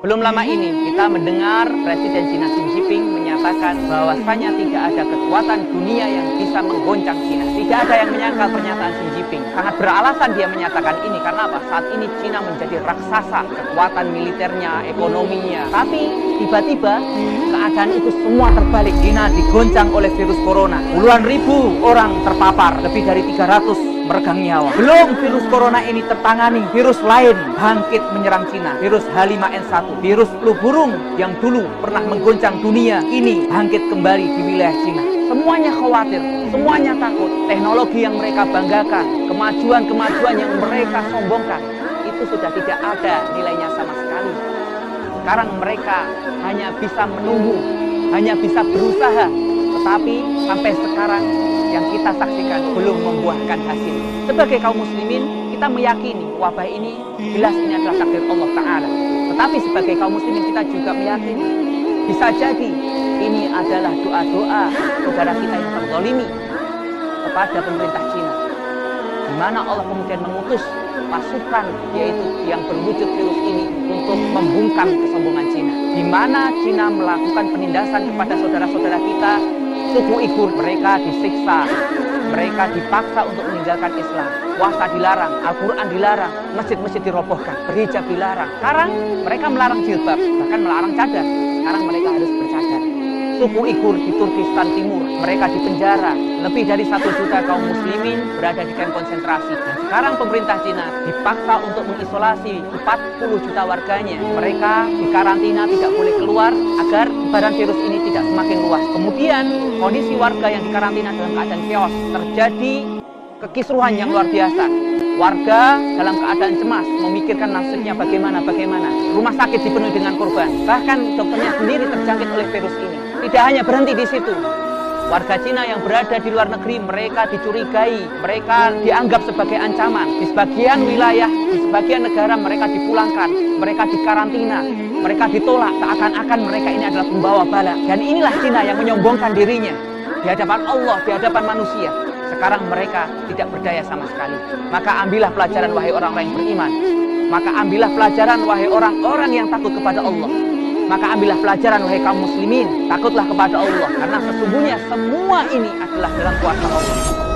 Belum lama ini kita mendengar Presiden China Xi Jinping menyatakan bahwasanya tidak ada kekuatan dunia yang bisa menggoncang China. Tidak ada yang menyangkal pernyataan Xi Jinping. Sangat beralasan dia menyatakan ini karena apa? Saat ini China menjadi raksasa, kekuatan militernya, ekonominya. Tapi tiba-tiba keadaan itu semua terbalik. China digoncang oleh virus corona. Puluhan ribu orang terpapar, lebih dari 300 meregang nyawa. Belum virus corona ini tertangani, virus lain bangkit menyerang Cina. Virus H5N1, virus flu burung yang dulu pernah menggoncang dunia, ini bangkit kembali di wilayah Cina. Semuanya khawatir, semuanya takut. Teknologi yang mereka banggakan, kemajuan-kemajuan yang mereka sombongkan, itu sudah tidak ada nilainya sama sekali. Sekarang mereka hanya bisa menunggu, hanya bisa berusaha. Tetapi sampai sekarang yang kita saksikan belum membuahkan hasil. Sebagai kaum muslimin, kita meyakini wabah ini jelas ini adalah takdir Allah Ta'ala. Tetapi sebagai kaum muslimin kita juga meyakini bisa jadi ini adalah doa-doa saudara kita yang terzalimi kepada pemerintah Cina, di mana Allah kemudian mengutus pasukan yaitu yang berwujud virus ini untuk membungkam kesombongan Cina, di mana Cina melakukan penindasan kepada saudara-saudara kita suku Uighur. Mereka disiksa, mereka dipaksa untuk meninggalkan Islam, puasa dilarang, Al-Quran dilarang, masjid-masjid dirobohkan, berhijab dilarang. Sekarang mereka melarang jilbab, bahkan melarang cadar. Sekarang mereka harus bercadar. Suku Uighur di Turkistan Timur, mereka dipenjara. Lebih dari 1 juta kaum muslimin berada di kamp konsentrasi. Dan sekarang pemerintah Cina dipaksa untuk mengisolasi 40 juta warganya. Mereka dikarantina, tidak boleh keluar agar penyebaran virus ini tidak semakin luas. Kemudian kondisi warga yang dikarantina dalam keadaan chaos, terjadi kekisruhan yang luar biasa. Warga dalam keadaan cemas, memikirkan nasibnya bagaimana. Rumah sakit dipenuhi dengan korban. Bahkan dokternya sendiri terjangkit oleh virus ini. Tidak hanya berhenti di situ. Warga Cina yang berada di luar negeri, mereka dicurigai, mereka dianggap sebagai ancaman. Di sebagian wilayah, di sebagian negara mereka dipulangkan, mereka dikarantina, mereka ditolak, seakan-akan mereka ini adalah pembawa bala. Dan inilah Cina yang menyombongkan dirinya di hadapan Allah, di hadapan manusia. Sekarang mereka tidak berdaya sama sekali. Maka ambillah pelajaran wahai orang-orang yang beriman. Maka ambillah pelajaran wahai orang-orang yang takut kepada Allah. Maka ambillah pelajaran wahai kaum muslimin, takutlah kepada Allah, karena sesungguhnya semua ini adalah dalam kuasa Allah.